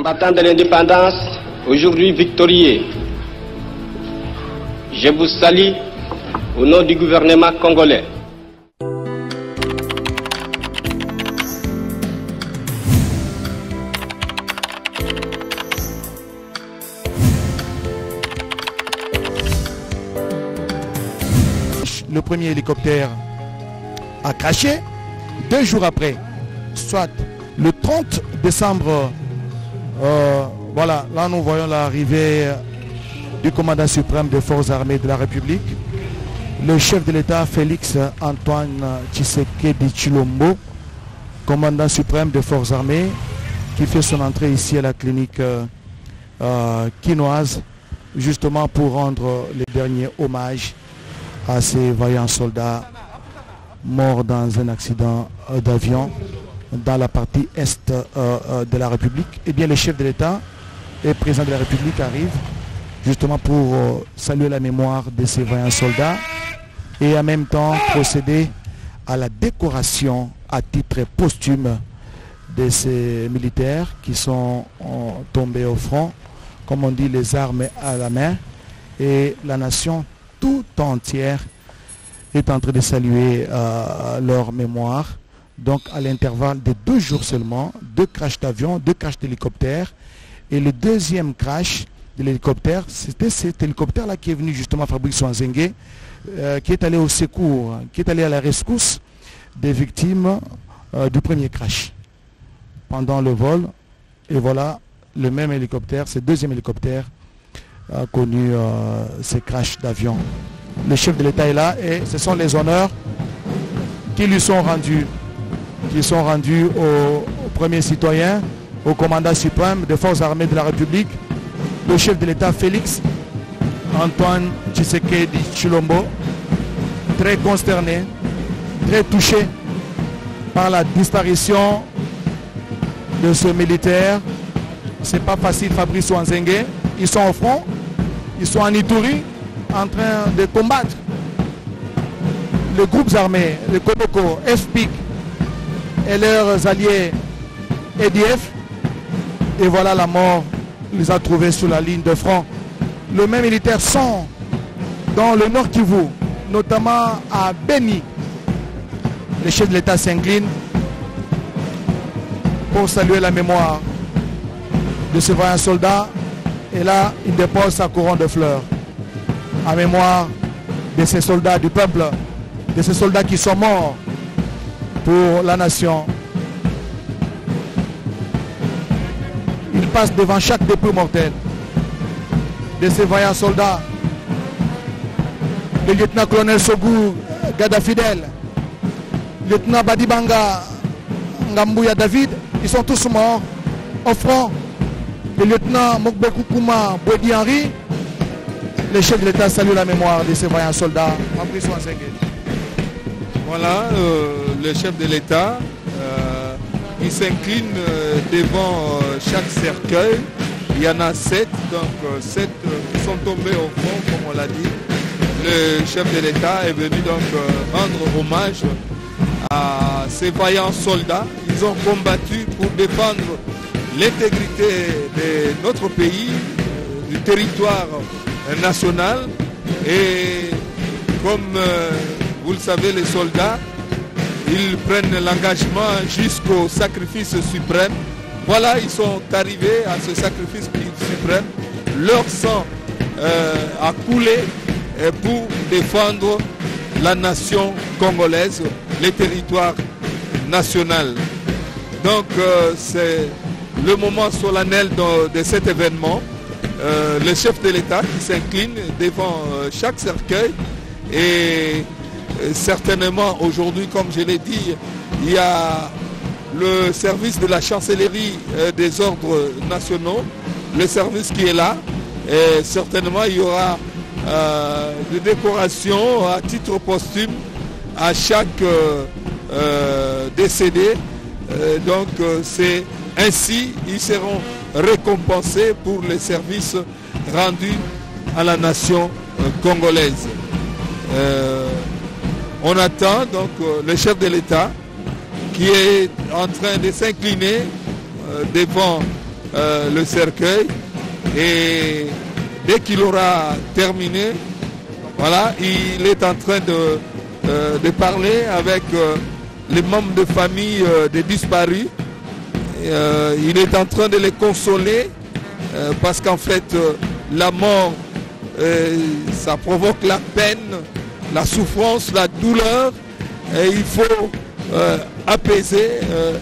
Combattants de l'indépendance, aujourd'hui victorieux, je vous salue au nom du gouvernement congolais. Le premier hélicoptère a craché 2 jours après, soit le 30 décembre. Voilà, là nous voyons l'arrivée du commandant suprême des forces armées de la République, le chef de l'État Félix Antoine Tshisekedi Tshilombo, commandant suprême des forces armées, qui fait son entrée ici à la clinique quinoise, justement pour rendre les derniers hommages à ces vaillants soldats morts dans un accident d'avion dans la partie est de la République. Eh bien, le chef de l'État et président de la République arrive justement pour saluer la mémoire de ces vaillants soldats et en même temps procéder à la décoration à titre posthume de ces militaires qui sont tombés au front, comme on dit, les armes à la main, et la nation tout entière est en train de saluer leur mémoire. Donc à l'intervalle de 2 jours seulement, 2 crashs d'avion, 2 crashs d'hélicoptère. Et le deuxième crash de l'hélicoptère, c'était cet hélicoptère-là qui est venu justement à Fabrice Wanzengue, qui est allé au secours, qui est allé à la rescousse des victimes du premier crash pendant le vol. Et voilà, le même hélicoptère, ce deuxième hélicoptère a connu ces crashs d'avion. Le chef de l'État est là et ce sont les honneurs qui lui sont rendus, au premier citoyen, au commandant suprême des forces armées de la République, le chef de l'État Félix Antoine Tshisekedi Tshilombo, très consterné, très touché par la disparition de ce militaire. C'est pas facile, Fabrice Wanzengue. Ils sont au front, ils sont en Ituri, en train de combattre les groupes armés, les Koboko, FPIC et leurs alliés EDF. Et voilà, la mort les a trouvés sur la ligne de front. Le même militaire sont dans le Nord Kivu, notamment à Beni. Le chef de l'État s'incline pour saluer la mémoire de ce vaillant soldat. Et là, il dépose sa couronne de fleurs en mémoire de ces soldats du peuple, de ces soldats qui sont morts pour la nation. Il passe devant chaque dépôt mortel de ces vaillants soldats. Le lieutenant-colonel Sogou Gada Fidel, le lieutenant Badibanga Ngambouya David, ils sont tous morts au front. Le lieutenant Mokbekou Kouma Bodi Henry, le chef de l'État salue la mémoire de ces vaillants soldats. Voilà, le chef de l'État, il s'incline devant chaque cercueil. Il y en a 7, donc 7 qui sont tombés au front, comme on l'a dit. Le chef de l'État est venu donc rendre hommage à ces vaillants soldats. Ils ont combattu pour défendre l'intégrité de notre pays, du territoire national. Et comme vous le savez, les soldats, ils prennent l'engagement jusqu'au sacrifice suprême. Voilà, ils sont arrivés à ce sacrifice suprême. Leur sang a coulé pour défendre la nation congolaise, les territoires nationaux. Donc c'est le moment solennel de cet événement. Le chef de l'État qui s'incline devant chaque cercueil. Et certainement aujourd'hui, comme je l'ai dit, il y a le service de la chancellerie des ordres nationaux, le service qui est là. Et certainement il y aura des décorations à titre posthume à chaque décédé. Donc c'est ainsi ils seront récompensés pour les services rendus à la nation congolaise. On attend donc le chef de l'État qui est en train de s'incliner devant le cercueil. Et dès qu'il aura terminé, voilà, il est en train de parler avec les membres de famille des disparus. Il est en train de les consoler parce qu'en fait, la mort, ça provoque la peine, la souffrance, la douleur. Et il faut apaiser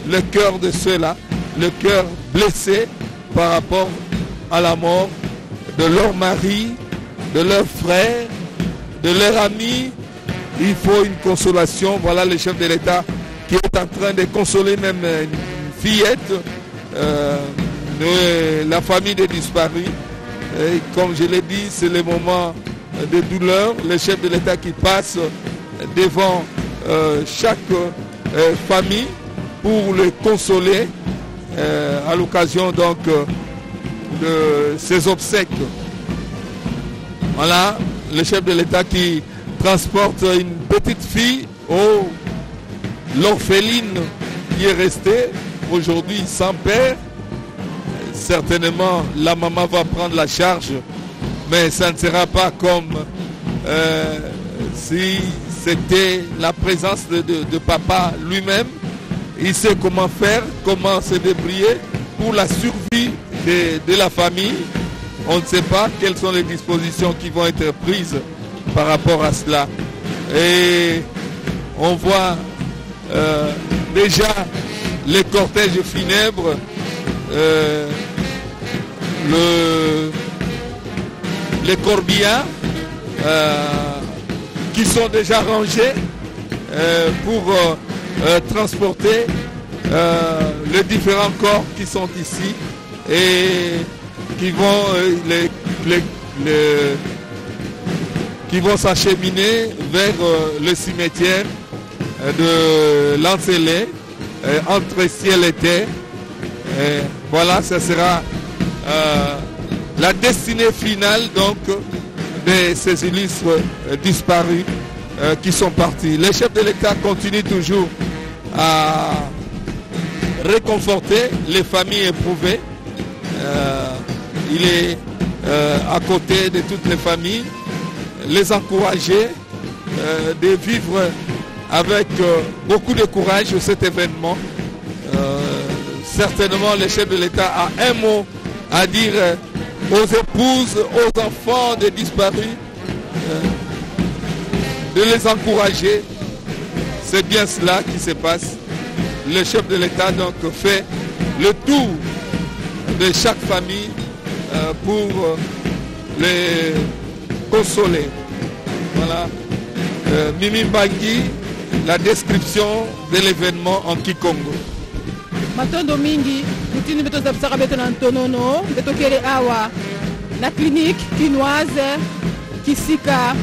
le cœur de ceux-là, le cœur blessé par rapport à la mort de leur mari, de leur frère, de leur ami. Il faut une consolation. Voilà le chef de l'État qui est en train de consoler même une fillette de la famille des disparus. Et comme je l'ai dit, c'est le moment de douleur. Le chef de l'État qui passe devant chaque famille pour le consoler à l'occasion donc de ses obsèques. Voilà, le chef de l'État qui transporte une petite fille, l'orpheline qui est restée aujourd'hui sans père. Certainement, la maman va prendre la charge, mais ça ne sera pas comme si c'était la présence de papa lui-même. Il sait comment faire, comment se débrouiller pour la survie de la famille. On ne sait pas quelles sont les dispositions qui vont être prises par rapport à cela. Et on voit déjà les cortèges funèbres, les corbillards qui sont déjà rangés pour transporter les différents corps qui sont ici et qui vont qui vont s'acheminer vers le cimetière de Lancelay entre ciel et terre. Et voilà, ce sera la destinée finale donc de ces illustres disparus qui sont partis. Le chef de l'État continue toujours à réconforter les familles éprouvées. Il est à côté de toutes les familles, les encourager de vivre avec beaucoup de courage cet événement. Certainement, le chef de l'État a un mot à dire aux épouses, aux enfants des disparus, de les encourager. C'est bien cela qui se passe. Le chef de l'État donc fait le tour de chaque famille pour les consoler. Voilà. Mimi Mbangi, la description de l'événement en Kikongo. Matondo mingi mutini beto zabsaka beto na ntonono beto kere awa na clinique quinoise kisika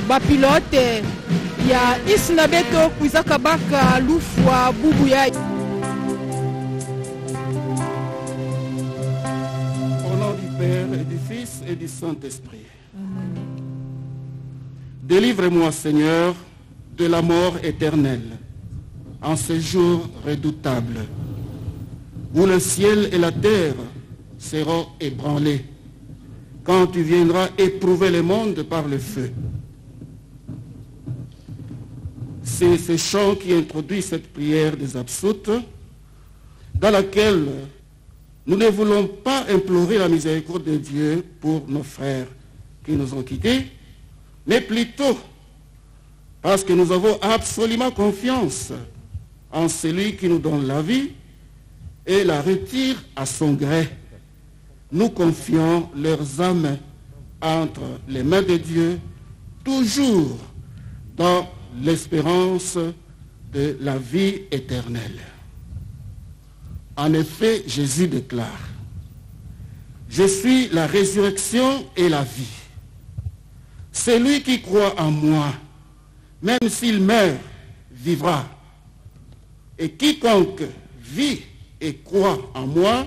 ba pilote ya isna beto kuizaka baka lufwa bubu ya. Au nom du Père et du Fils et du Saint-Esprit. Délivre-moi, Seigneur, de la mort éternelle en ce jour redoutable où le ciel et la terre seront ébranlés quand tu viendras éprouver le monde par le feu. C'est ce chant qui introduit cette prière des absoutes dans laquelle nous ne voulons pas implorer la miséricorde de Dieu pour nos frères qui nous ont quittés, mais plutôt parce que nous avons absolument confiance en celui qui nous donne la vie et la retire à son gré. Nous confions leurs âmes entre les mains de Dieu, toujours dans l'espérance de la vie éternelle. En effet, Jésus déclare, « Je suis la résurrection et la vie. Celui qui croit en moi, même s'il meurt, vivra. Et quiconque vit et croit en moi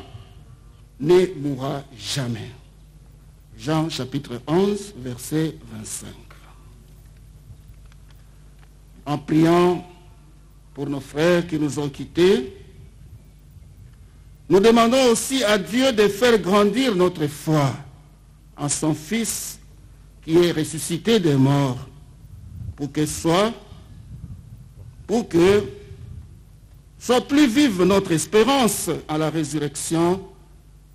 ne mourra jamais. » Jean chapitre 11, verset 25. En priant pour nos frères qui nous ont quittés, Nous demandons aussi à Dieu de faire grandir notre foi en son Fils qui est ressuscité des morts, pour que soit plus vive notre espérance à la résurrection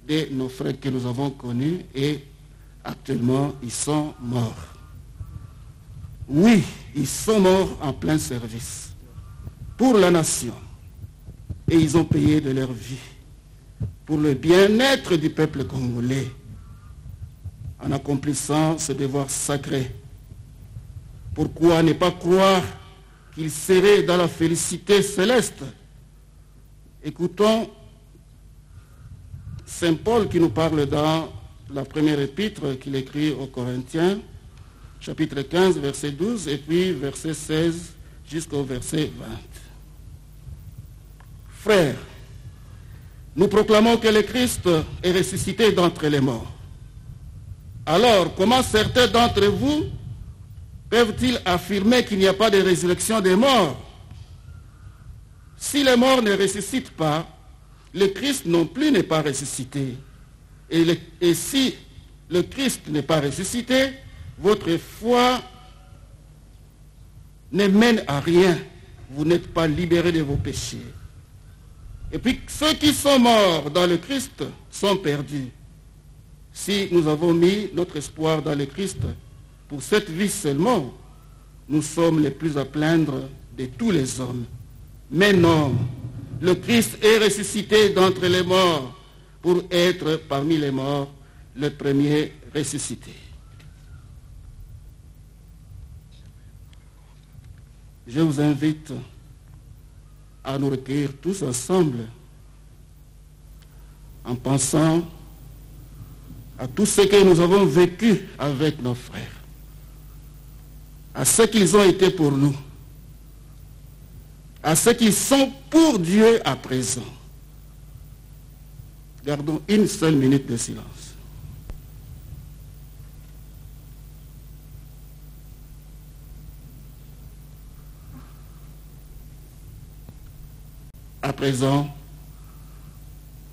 de nos frères que nous avons connus et actuellement ils sont morts. Oui, ils sont morts en plein service pour la nation et ils ont payé de leur vie pour le bien-être du peuple congolais en accomplissant ce devoir sacré. Pourquoi ne pas croire qu'ils seraient dans la félicité céleste? Écoutons Saint Paul qui nous parle dans la première épître qu'il écrit aux Corinthiens, chapitre 15, verset 12, et puis verset 16 jusqu'au verset 20. Frères, nous proclamons que le Christ est ressuscité d'entre les morts. Alors, comment certains d'entre vous peuvent-ils affirmer qu'il n'y a pas de résurrection des morts? Si les morts ne ressuscitent pas, le Christ non plus n'est pas ressuscité. Et si le Christ n'est pas ressuscité, votre foi ne mène à rien. Vous n'êtes pas libérés de vos péchés. Et puis, ceux qui sont morts dans le Christ sont perdus. Si nous avons mis notre espoir dans le Christ pour cette vie seulement, nous sommes les plus à plaindre de tous les hommes. Mais non, le Christ est ressuscité d'entre les morts pour être parmi les morts le premier ressuscité. Je vous invite à nous recueillir tous ensemble en pensant à tout ce que nous avons vécu avec nos frères, à ce qu'ils ont été pour nous, à ce qu'ils sont pour Dieu à présent. Gardons une seule minute de silence. À présent,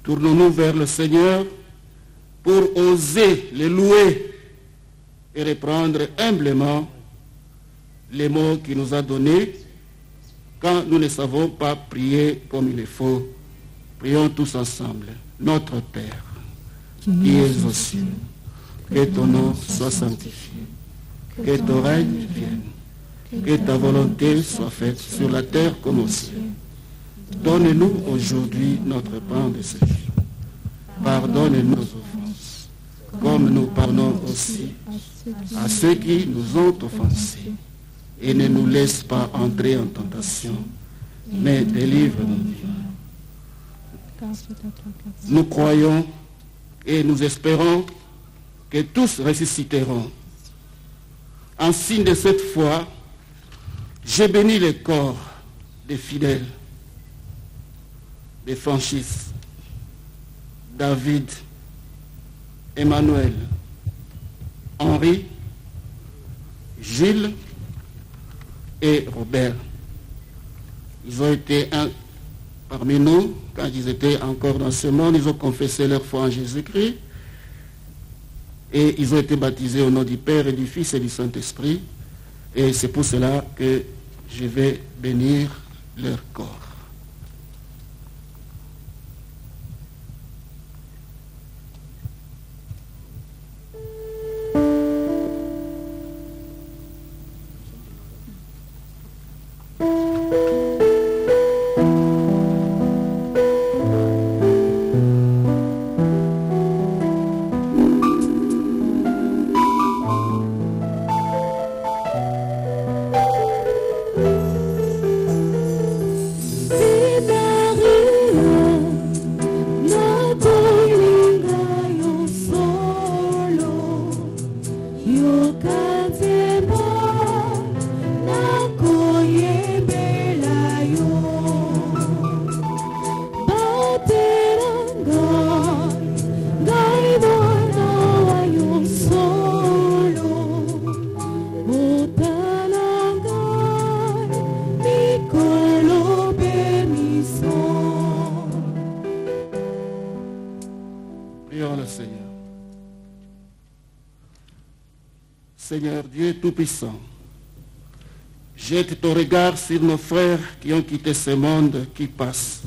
tournons-nous vers le Seigneur pour oser le louer et reprendre humblement les mots qu'il nous a donnés quand nous ne savons pas prier comme il le faut. Prions tous ensemble. Notre Père, qui es aux cieux, que ton nom soit sanctifié, que ton règne vienne, que ta volonté soit faite sur la terre comme au ciel. Donne-nous aujourd'hui notre pain de ce jour. Pardonne-nous nos offenses, comme nous pardonnons aussi à ceux qui nous ont offensés. Et ne nous laisse pas entrer en tentation, mais délivre-nous du mal. Nous croyons et nous espérons que tous ressusciteront. En signe de cette foi, j'ai béni le corps des fidèles, de Francis, David, Emmanuel, Henri, Gilles et Robert. Ils ont été parmi nous, quand ils étaient encore dans ce monde, ils ont confessé leur foi en Jésus-Christ et ils ont été baptisés au nom du Père et du Fils et du Saint-Esprit. Et c'est pour cela que je vais bénir leur corps. Seigneur Dieu Tout-Puissant, jette ton regard sur nos frères qui ont quitté ce monde qui passe.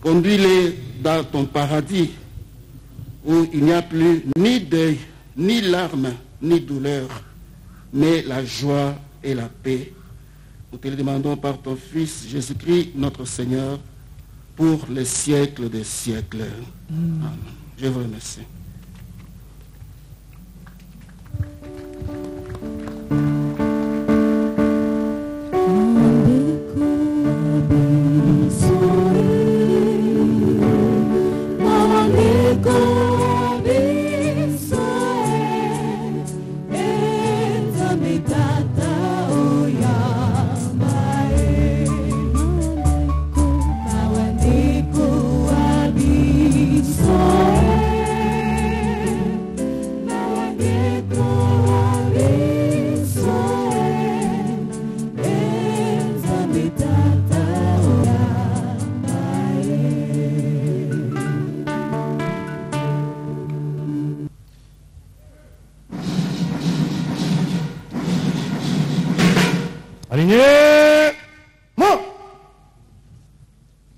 Conduis-les dans ton paradis où il n'y a plus ni deuil, ni larmes, ni douleur, mais la joie et la paix. Nous te le demandons par ton Fils Jésus-Christ, notre Seigneur, pour les siècles des siècles. Amen. Je vous remercie. Alignez, moi.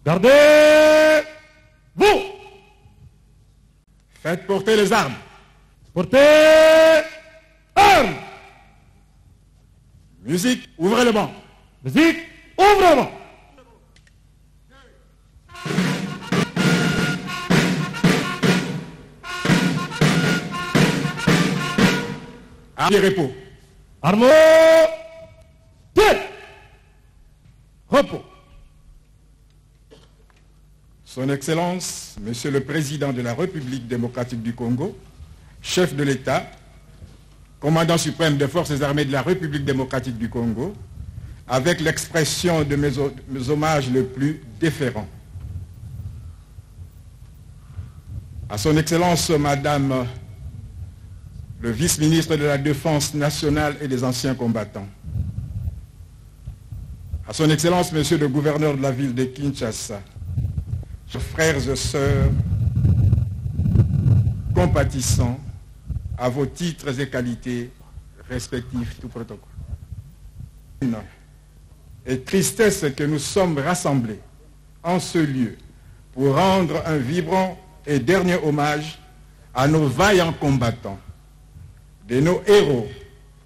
Gardez, vous. Faites porter les armes. Portez, armes. Musique, ouvrez le banc. Musique, ouvrez le banc. Armes et repos. Armes. Repos. Son Excellence, Monsieur le Président de la République démocratique du Congo, chef de l'État, commandant suprême des forces armées de la République démocratique du Congo, avec l'expression de mes hommages les plus déférents. À Son Excellence, Madame le vice-ministre de la Défense nationale et des anciens combattants, à Son Excellence, Monsieur le gouverneur de la ville de Kinshasa, chers frères et sœurs, compatissants, à vos titres et qualités respectifs, tout protocole. Et tristesse que nous sommes rassemblés en ce lieu pour rendre un vibrant et dernier hommage à nos vaillants combattants, de nos héros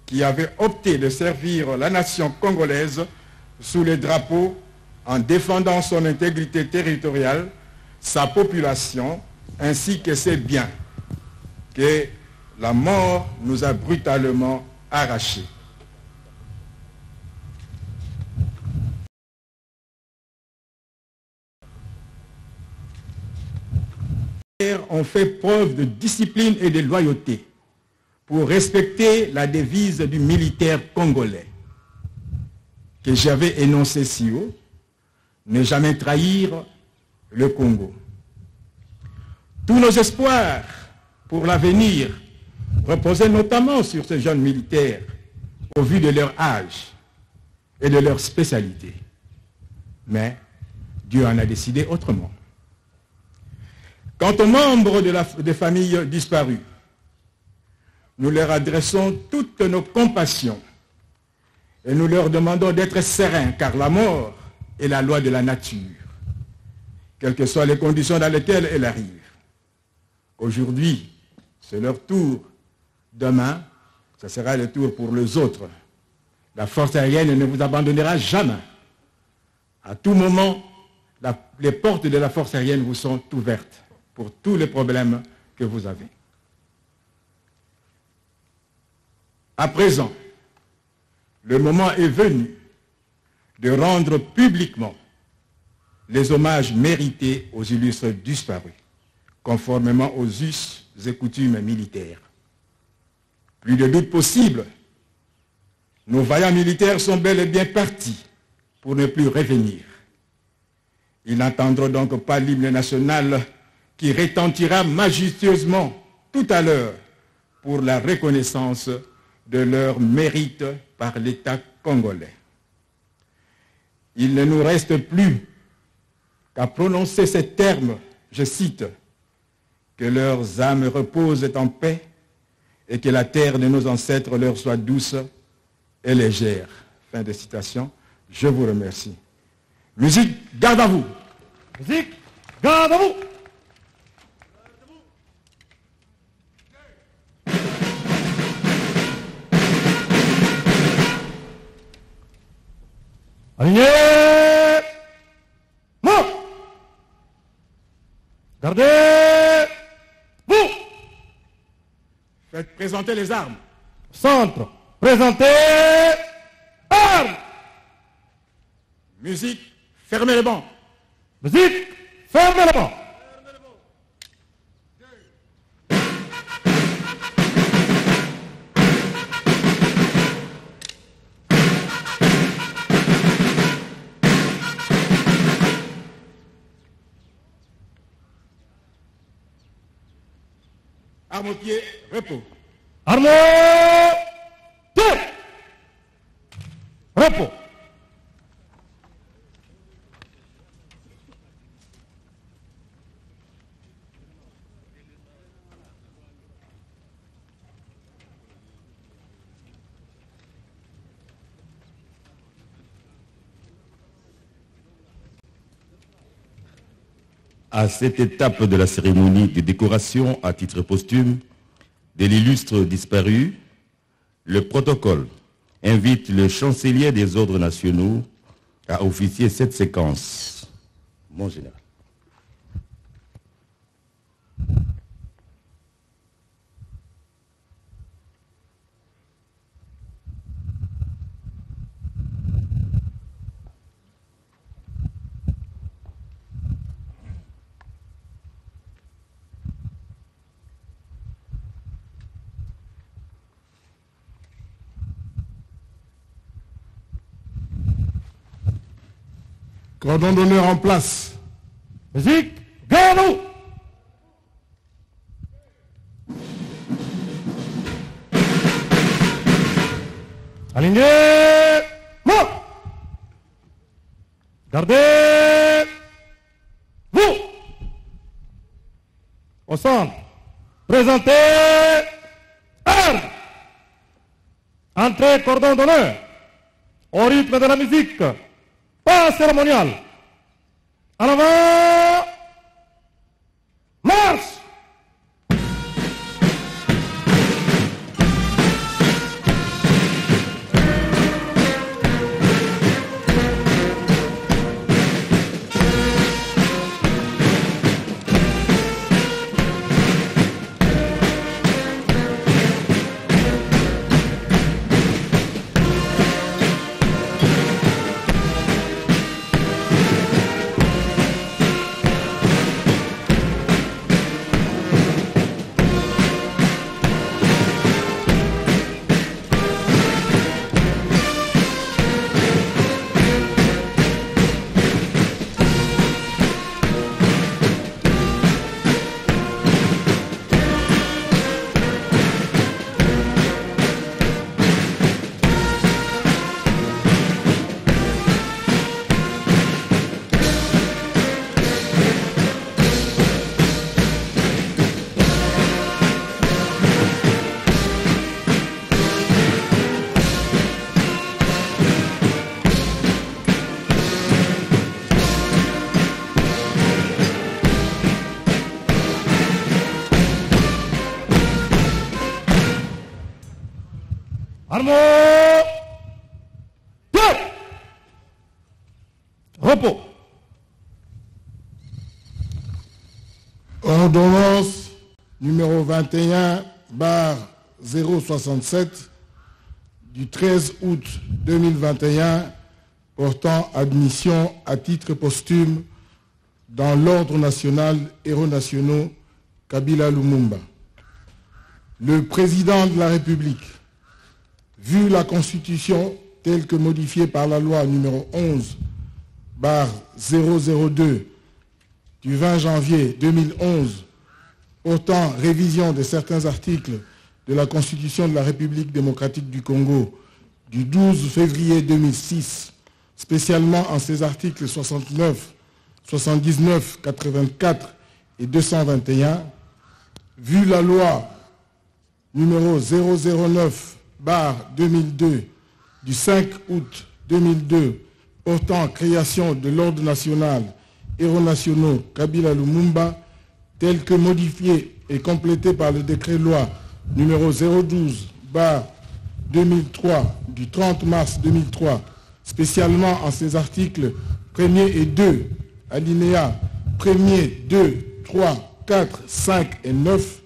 qui avaient opté de servir la nation congolaise sous les drapeaux en défendant son intégrité territoriale, sa population, ainsi que ses biens, que la mort nous a brutalement arrachés. Ont fait preuve de discipline et de loyauté pour respecter la devise du militaire congolais que j'avais énoncé si haut, ne jamais trahir le Congo. Tous nos espoirs pour l'avenir reposaient notamment sur ces jeunes militaires au vu de leur âge et de leur spécialité. Mais Dieu en a décidé autrement. Quant aux membres des familles disparues, nous leur adressons toutes nos compassions et nous leur demandons d'être sereins, car la mort est la loi de la nature, quelles que soient les conditions dans lesquelles elle arrive. Aujourd'hui, c'est leur tour. Demain, ce sera le tour pour les autres. La force aérienne ne vous abandonnera jamais. À tout moment, les portes de la force aérienne vous sont ouvertes pour tous les problèmes que vous avez. À présent, le moment est venu de rendre publiquement les hommages mérités aux illustres disparus, conformément aux us et coutumes militaires. Plus de doute possible, nos vaillants militaires sont bel et bien partis pour ne plus revenir. Ils n'entendront donc pas l'hymne national qui retentira majestueusement tout à l'heure pour la reconnaissance de leur mérite par l'État congolais. Il ne nous reste plus qu'à prononcer ces termes, je cite, « Que leurs âmes reposent en paix et que la terre de nos ancêtres leur soit douce et légère. Fin de citation. Je vous remercie. Musique, garde à vous. Musique, garde à vous. Aligné. Mort. Gardez. Vous. Faites présenter les armes. Centre. Présentez. Armes. Musique, fermez les bancs. Musique, fermez les bancs. Armes au pied, repos. Armes. Tir. Repos. À cette étape de la cérémonie de décoration à titre posthume de l'illustre disparu, le protocole invite le chancelier des ordres nationaux à officier cette séquence. Mon général. Cordon d'honneur en place. Musique, garde-vous. Aligné. Mort. Gardez. Vous. Au centre. Présentez. Armes. Entrée, cordon d'honneur. Au rythme de la musique. Pas cérémonial. En avant. Marche. Armes. Repos. Ordonnance numéro 21/067 du 13 août 2021 portant admission à titre posthume dans l'ordre national héros nationaux Kabila Lumumba. Le président de la République, vu la Constitution telle que modifiée par la loi numéro 11/002 du 20 janvier 2011 portant révision de certains articles de la Constitution de la République démocratique du Congo du 12 février 2006, spécialement en ses articles 69, 79, 84 et 221, vu la loi numéro 009/2002 du 5 août 2002 portant création de l'ordre national Héros nationaux Kabila Lumumba, tel que modifié et complété par le décret-loi numéro 012/2003 du 30 mars 2003, spécialement en ses articles 1er et 2, alinéas 1er, 2, 3, 4, 5 et 9,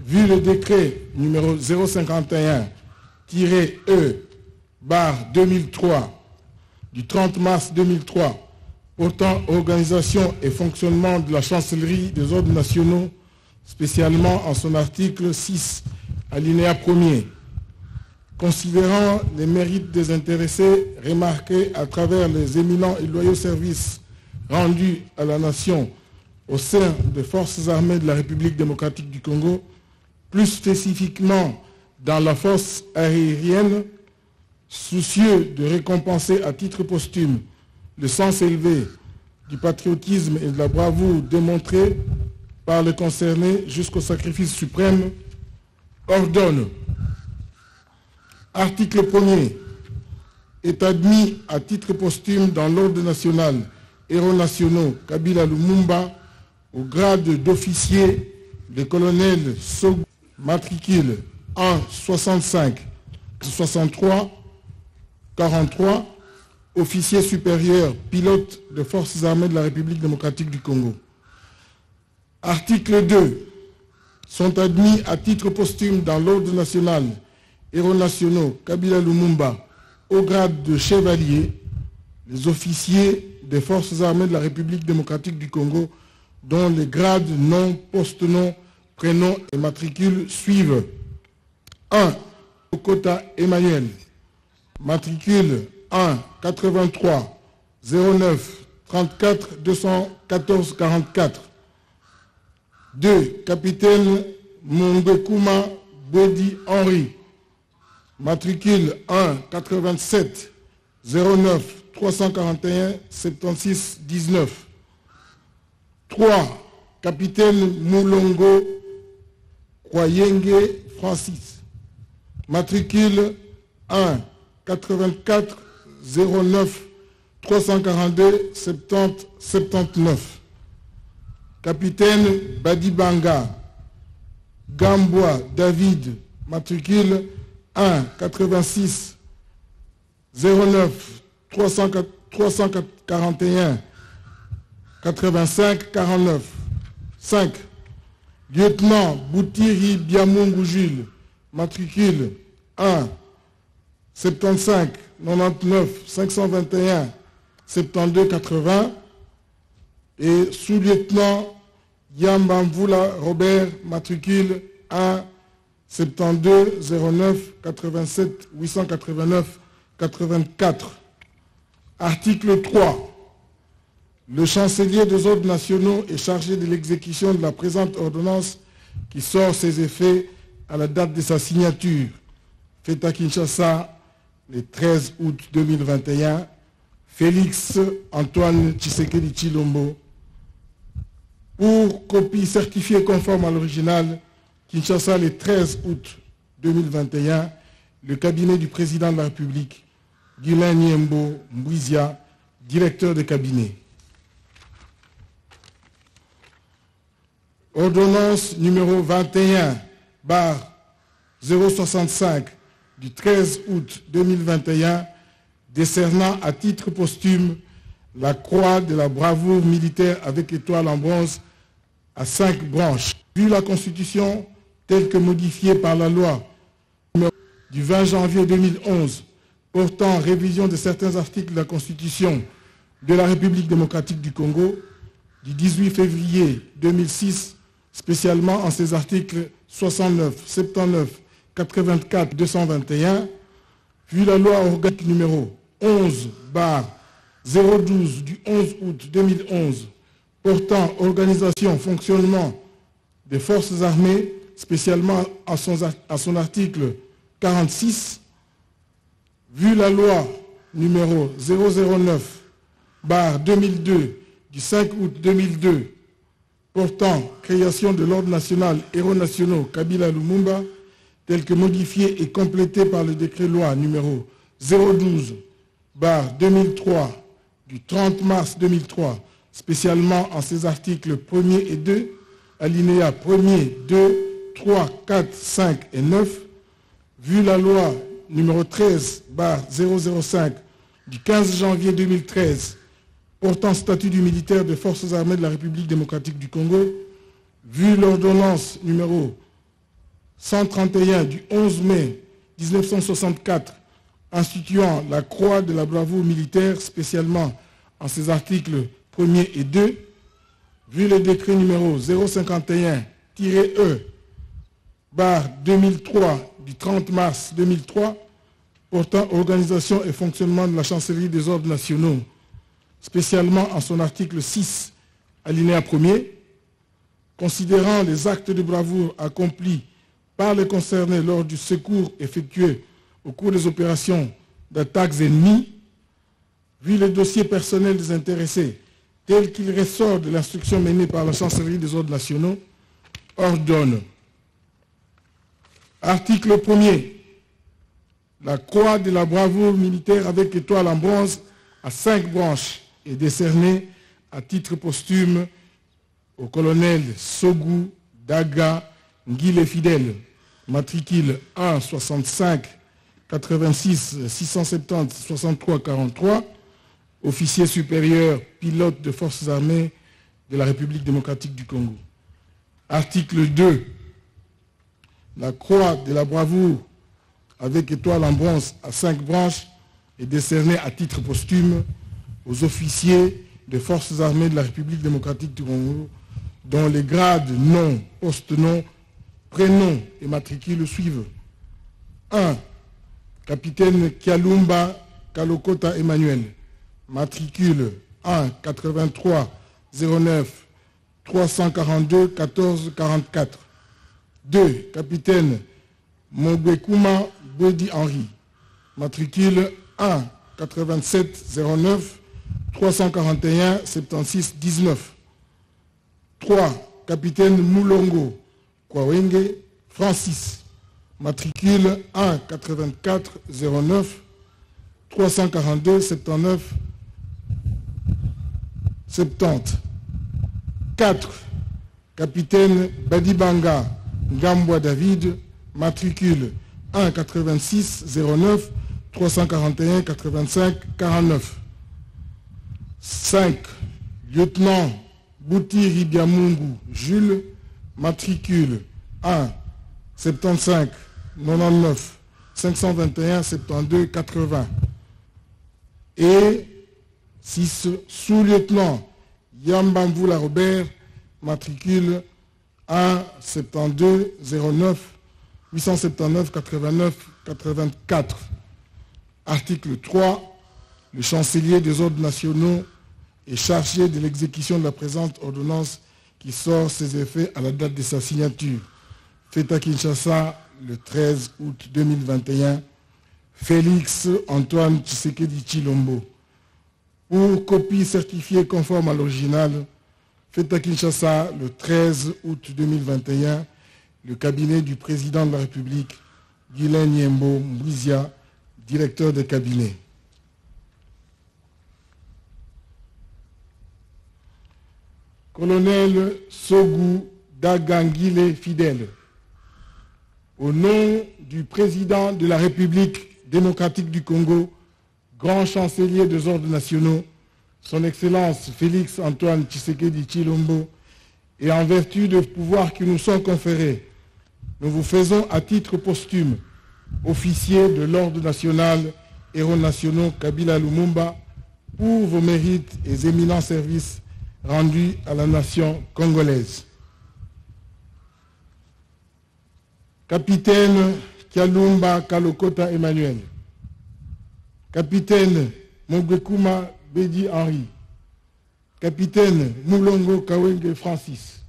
vu le décret numéro 051-E/2003 du 30 mars 2003 portant organisation et fonctionnement de la chancellerie des ordres nationaux, spécialement en son article 6, alinéa 1er. Considérant les mérites des intéressés remarqués à travers les éminents et loyaux services rendus à la nation au sein des forces armées de la République démocratique du Congo, plus spécifiquement dans la force aérienne, soucieux de récompenser à titre posthume le sens élevé du patriotisme et de la bravoure démontrés par les concernés jusqu'au sacrifice suprême, ordonne. Article 1er. Est admis à titre posthume dans l'ordre national Héros nationaux Kabila Lumumba au grade d'officier le colonel Sogo, matricule 1 65 63 43, officier supérieur, pilote des forces armées de la République démocratique du Congo. Article 2. Sont admis à titre posthume dans l'ordre national Héros nationaux Kabila Lumumba au grade de chevalier les officiers des forces armées de la République démocratique du Congo dont les grades, nom, poste-nom, prénom et matricule suivent. 1. Okota Emmanuel, matricule 1 83 09 34 214 44. 2. Capitaine Mungekuma Bodi Henri, matricule 1 87 09 341 76 19. 3. Capitaine Moulongo Kwayenge Francis, matricule 1 84 09 342 70 79. Capitaine Badibanga Gamboa David, matricule 1 86 09 341 85 49. 5. Lieutenant Boutiri Biamungu Jules, matricule 1 75 99 521 72 80. Et sous-lieutenant Yambamvula Robert, matricule 1 72 09 87 889 84. Article 3. Le chancelier des ordres nationaux est chargé de l'exécution de la présente ordonnance qui sort ses effets à la date de sa signature, faite à Kinshasa le 13 août 2021, Félix Antoine Tshisekedi Tshilombo. Pour copie certifiée conforme à l'original, Kinshasa le 13 août 2021, le cabinet du président de la République, Guylain Niembo Mbouizia, directeur de cabinet. Ordonnance numéro 21/065 du 13 août 2021 décernant à titre posthume la croix de la bravoure militaire avec étoile en bronze à 5 branches. Vu la Constitution telle que modifiée par la loi du 20 janvier 2011 portant révision de certains articles de la Constitution de la République démocratique du Congo, du 18 février 2006, spécialement en ses articles 69, 79, 84, 221, vu la loi organique numéro 11/012 du 11 août 2011 portant organisation, fonctionnement des forces armées, spécialement à son article 46, vu la loi numéro 009/2002 du 5 août 2002 portant création de l'ordre national Héros nationaux Kabila Lumumba, tel que modifié et complété par le décret-loi numéro 012/2003 du 30 mars 2003, spécialement en ses articles 1er et 2, alinéas 1er, 2, 3, 4, 5 et 9, vu la loi numéro 13/005 du 15 janvier 2013 portant statut du militaire des forces armées de la République démocratique du Congo, vu l'ordonnance numéro 131 du 11 mai 1964 instituant la croix de la bravoure militaire, spécialement en ses articles 1er et 2, vu le décret numéro 051-E/2003 du 30 mars 2003 portant organisation et fonctionnement de la chancellerie des ordres nationaux, spécialement en son article 6, alinéa 1er, considérant les actes de bravoure accomplis par les concernés lors du secours effectué au cours des opérations d'attaques ennemies, vu le dossier personnel des intéressés tel qu'il ressort de l'instruction menée par la chancellerie des ordres nationaux, ordonne. Article 1er. La croix de la bravoure militaire avec étoile en bronze à 5 branches est décernée à titre posthume au colonel Sogou Daga Ngile Fidèle, matricule 1 65 86 670 63 43, officier supérieur pilote de forces armées de la République démocratique du Congo. Article 2. La croix de la bravoure avec étoile en bronze à 5 branches est décernée à titre posthume aux officiers des forces armées de la République démocratique du Congo dont les grades, nom, poste-nom, prénom et matricule suivent. 1. Capitaine Kialumba Kalokota Emmanuel, matricule 1 83 09 342 14 44. 2. Capitaine Mobekuma Bedi Henri, matricule 1 87 09 341 76 19. 3. Capitaine Moulongo Kwawenge Francis, matricule 1 84 09 342 79 70. 4. Capitaine Badibanga Ngambwa David, matricule 1 86 09 341 85 49. 5. Lieutenant Bouti Ribiamungu Jules, matricule 1 75 99 521 72 80. Et 6. Sous-lieutenant Yambamvula Robert, matricule 1 72 09 879 89 84. Article 3. Le chancelier des ordres nationaux est chargé de l'exécution de la présente ordonnance qui sort ses effets à la date de sa signature. Fait à Kinshasa le 13 août 2021. Félix Antoine Tshisekedi Tshilombo. Pour copie certifiée conforme à l'original, fait à Kinshasa le 13 août 2021, le cabinet du président de la République, Guylain Nyembo Mbizia, directeur de cabinet. Colonel Sogou Dagangile Fidèle, au nom du président de la République démocratique du Congo, grand chancelier des ordres nationaux, son Excellence Félix Antoine Tshisekedi Tshilombo, et en vertu des pouvoirs qui nous sont conférés, nous vous faisons à titre posthume officier de l'ordre national, héros nationaux Kabila Lumumba, pour vos mérites et éminents services rendus à la nation congolaise. Capitaine Kialumba Kalokota Emmanuel, Capitaine Mobekuma Bedi Henri, Capitaine Moulongo Kawenge Francis,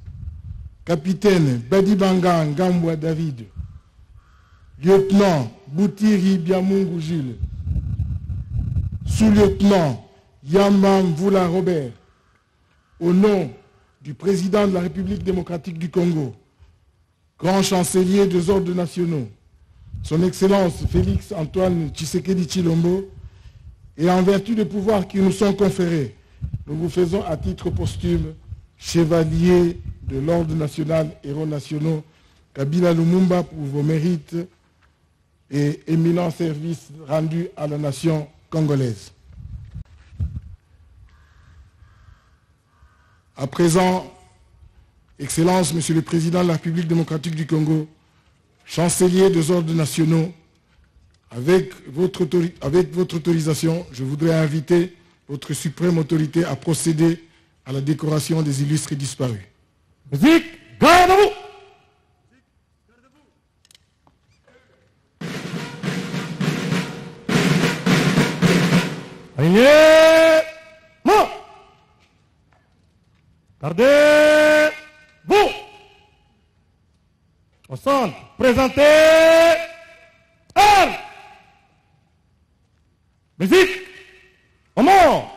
Capitaine Badibanga Ngambwa David, Lieutenant Boutiri Biamungu Jules, Sous-lieutenant Yamba Mvula Robert, au nom du président de la République démocratique du Congo, grand chancelier des ordres nationaux, Son Excellence Félix Antoine Tshisekedi Tshilombo, et en vertu des pouvoirs qui nous sont conférés, nous vous faisons à titre posthume chevalier de l'Ordre national, héros nationaux, Kabila Lumumba, pour vos mérites et éminents services rendus à la nation congolaise. À présent, Excellence, Monsieur le Président de la République démocratique du Congo, chancelier des ordres nationaux, avec votre autorisation, je voudrais inviter votre suprême autorité à procéder à la décoration des illustres disparus. Musique, gardez-vous. Alignement. Gardez-vous. Au centre, présentez. Armes. Musique. Au mort.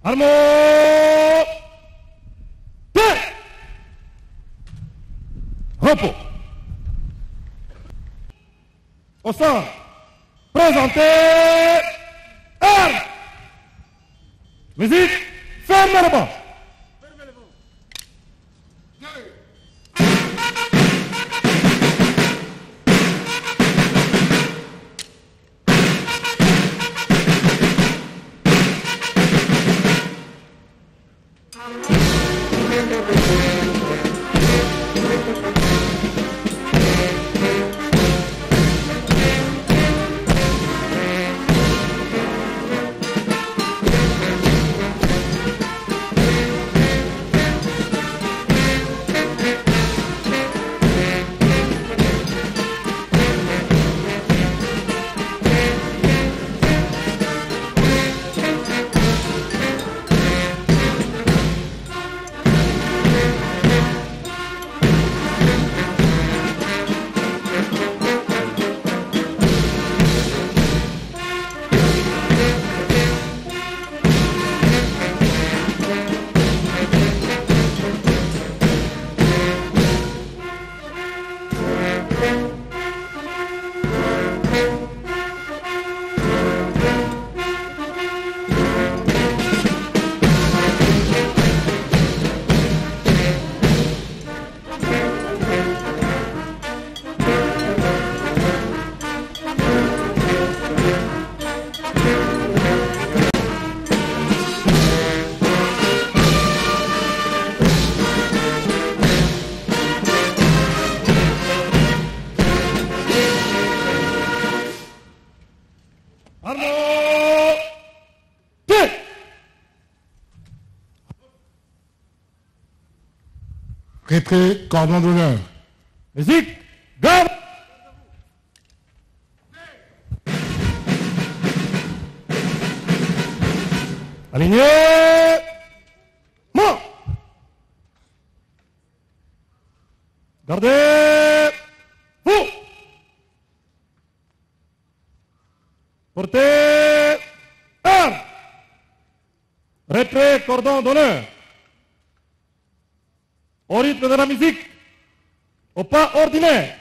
Armo! Repos. Au centre, présentez. Armes. Musique, fermez le banc. Retrait, cordon d'honneur. Musique, garde. Aligné. Mort. Gardez. Vous. Portez. Arme. Retrait, cordon d'honneur. Au rythme de la musique, au pas ordinaire,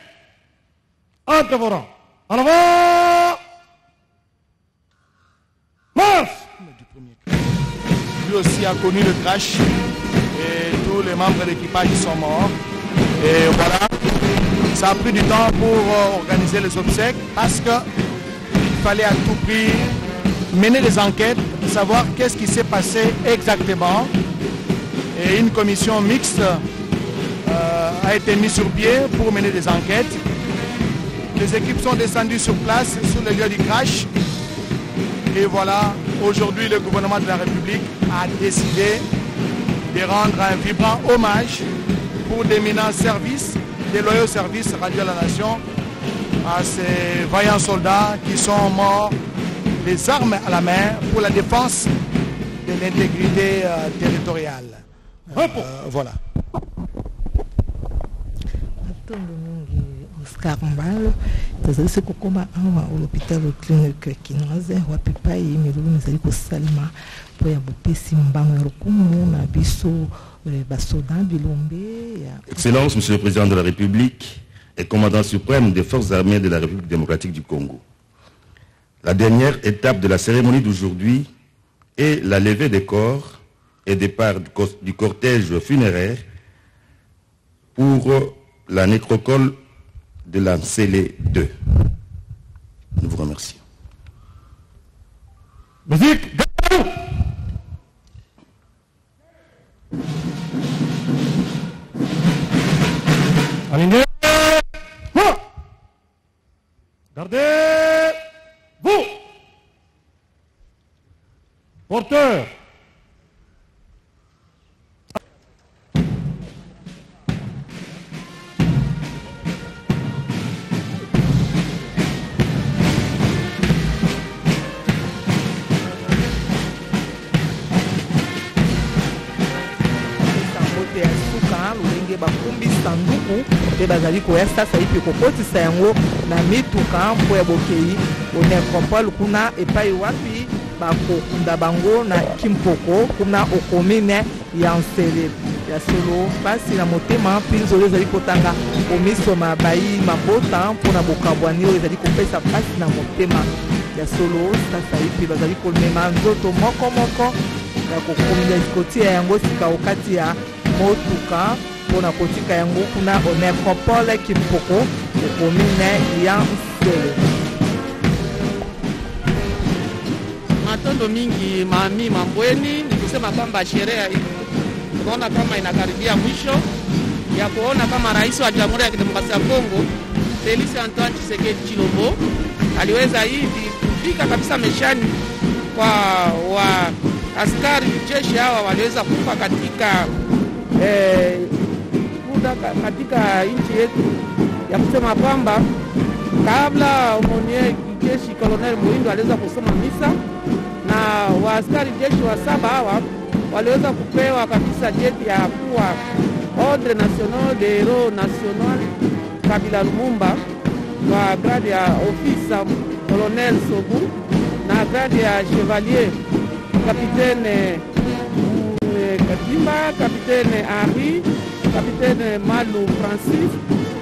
entre vos rangs. En avant. Marche. Lui aussi a connu le crash et tous les membres de l'équipage sont morts. Et voilà, ça a pris du temps pour organiser les obsèques parce qu'il fallait à tout prix mener des enquêtes, savoir qu'est-ce qui s'est passé exactement. Et une commission mixte a été mise sur pied pour mener des enquêtes. Les équipes sont descendues sur place, sur le lieu du crash. Et voilà, aujourd'hui, le gouvernement de la République a décidé de rendre un vibrant hommage pour d'éminents services, des loyaux services rendus à la nation, à ces vaillants soldats qui sont morts, les armes à la main, pour la défense de l'intégrité territoriale. Voilà. Oscar Mbalo, tazalisi kokoma awa l'hôpital clinique kinoise wapi pai milulu mizali kosalima po ya bopesi mbango ya lokumu na biso basoda bilombe. Excellence, Monsieur le Président de la République et commandant suprême des forces armées de la République démocratique du Congo. La dernière étape de la cérémonie d'aujourd'hui est la levée des corps et départ du cortège funéraire pour la nécropole de la Ncélé 2. Nous vous remercions. Musique, aligné. Gardez. Vous. Porteur. bakumbi sanduku te bazali koya sasa ipi kokotisa yango na mituka mpo ya bokei onekropole kuna epai wapi bakokunda bango na Kimpoko kuna okomine ya Nsele ya solo pasi na motema pinzolo ezali kotanga komisoma bayi mabota mpona bokabwani oyo ezali kopesa pasi na motema ya solo sasa ipi bazali komema nzoto moko ya kokomina kotia yango sika okati ya motuka pona kotika yango kuna onekropole Kimpoko okomine ya Nsele. Matondo mingi mami mambweni ni kusema kwamba sherehe tunaona kama inakaribia mwisho ya kuona kama rais wa Jamhuri ya Kidemokrasia ya Kongo Felix Antoine Tshisekedi Tshilombo aliweza hivi kufika kabisa meshani kwa wa askari jeshi hawa waliweza kufa katika katika nchi yetu ya kusema kwamba kabla omonie kijeshi Colonel Muindo aliweza kusoma misa na waaskari jeshi wa 7 hawa waliweza kupewa kabisa jeti ya kuwa Ordre National de Héros National Kabila Lumumba kwa grade ya ofisa Colonel Sobu na grade ya Chevalier Capitaine Katimba, Capitaine Henri, Capitaine Malu Francis,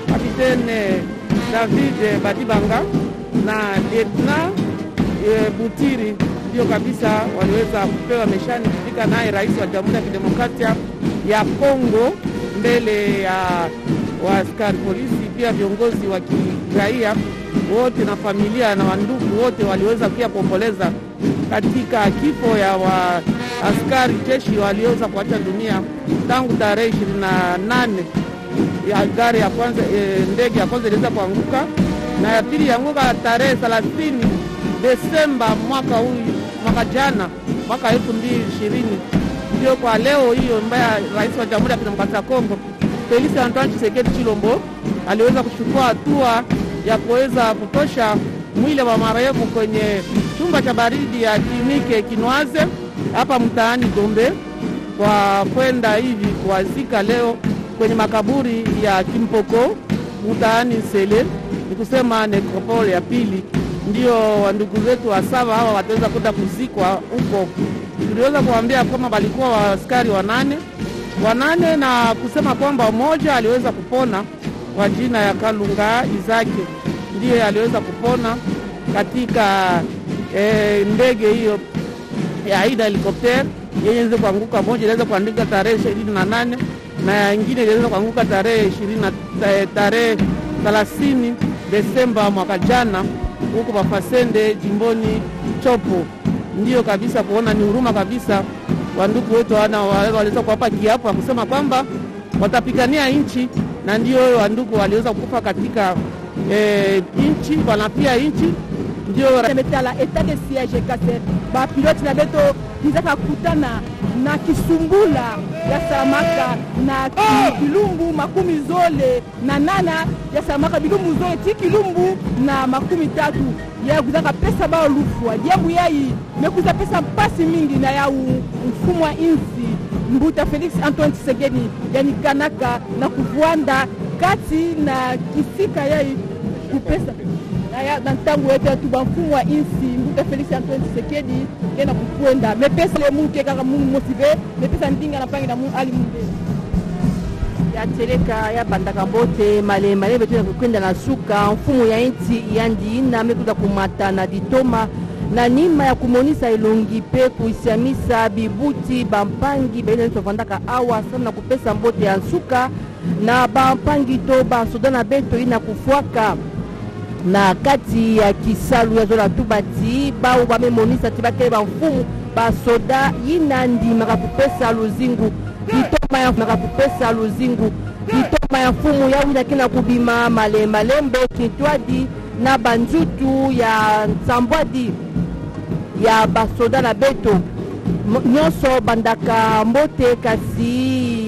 Capitaine David Badibanga na Lieutenant Butiri ndio kabisa waliweza kupewa meshani kufika naye rais wa Jamhuri ya Kidemokrasia ya Kongo mbele ya waaskari polisi, pia viongozi wa kiraia wote na familia na wandugu wote waliweza pia kuomboleza katika kifo ya waaskari jeshi waliweza kuacha dunia tangu tarehe 28 ya gari ya kwanza ndege ya kwanza iliweza kuanguka na ya pili yanguka tarehe 30 Desemba mwaka jana mwaka 2020. Ndio kwa leo hiyo mbaya rais wa Jamhuri ya Kidemokrasia ya Kongo Felix Antoine Tshisekedi Chilombo aliweza kuchukua hatua ya kuweza kutosha mwili wa marehemu kwenye chumba cha baridi ya kliniki Kinwaze hapa mtaani Gombe, kwa kwenda hivi kuwazika leo kwenye makaburi ya Kimpoko mtaani Sele. Ni kusema necropole ya pili ndio wandugu zetu wa saba hawa wataweza kwenda kuzikwa huko. Tuliweza kuambia kama walikuwa waaskari wanane na kusema kwamba mmoja aliweza kupona kwa jina ya Kalunga Izake, ndiye aliweza kupona katika ndege hiyo ya Aida helicopter yenye iliweza kuanguka. Moja iliweza kuandika tarehe 28 na nyingine iliweza kuanguka tarehe 30 Desemba mwaka jana huko Bafasende jimboni Chopo. Ndio kabisa kuona ni huruma kabisa wandugu wetu waliweza kuwapa kiapo ya kusema kwamba watapigania nchi, na ndio wandugu waliweza kufa katika nchi, wanapia nchi. Ndio metala etat de siège kase ba pilote na beto nizaka kutana na Kisumbula ya Samaka na Kilumbu makumi zole na nana ya Samaka bilumbu zole ti Kilumbu na makumi tatu ya kuzaka pesa bao lufwa diabu yai mekuza pesa pasi mingi na ya mfumo wa insi Mbuta Felix Antoine Tshisekedi yani kanaka na kuvuanda kati na kisika yai kupesa na ntangu yetu tubanfumu wa insi Mbuta Felix Antoine Tshisekedi kena kukwenda mepesa le muke kaka mungu motive mepesa ndinga na pangi na mungu ali mungu ya teleka ya bandaka bote male betu ya kukwenda na suka mfumu ya inti yandi na mekuza kumata na ditoma na nima ya kumonisa ilongi pe kuisiamisa bibuti bampangi bene tovandaka awa sana kupesa mbote ya nsuka na bampangi to basoda na beto ina kufuaka na kati ya kisalu ya zola tubati bao bamemonisa tibakele bamfumu basoda yinandi makakupesa luzingu ditoma ya makakupesa luzingu ditoma ya mfumu ya wina kina kubima malembe kitwadi na banjutu ya nsambwadi ya basoda na beto nyonso bandaka mbote kasi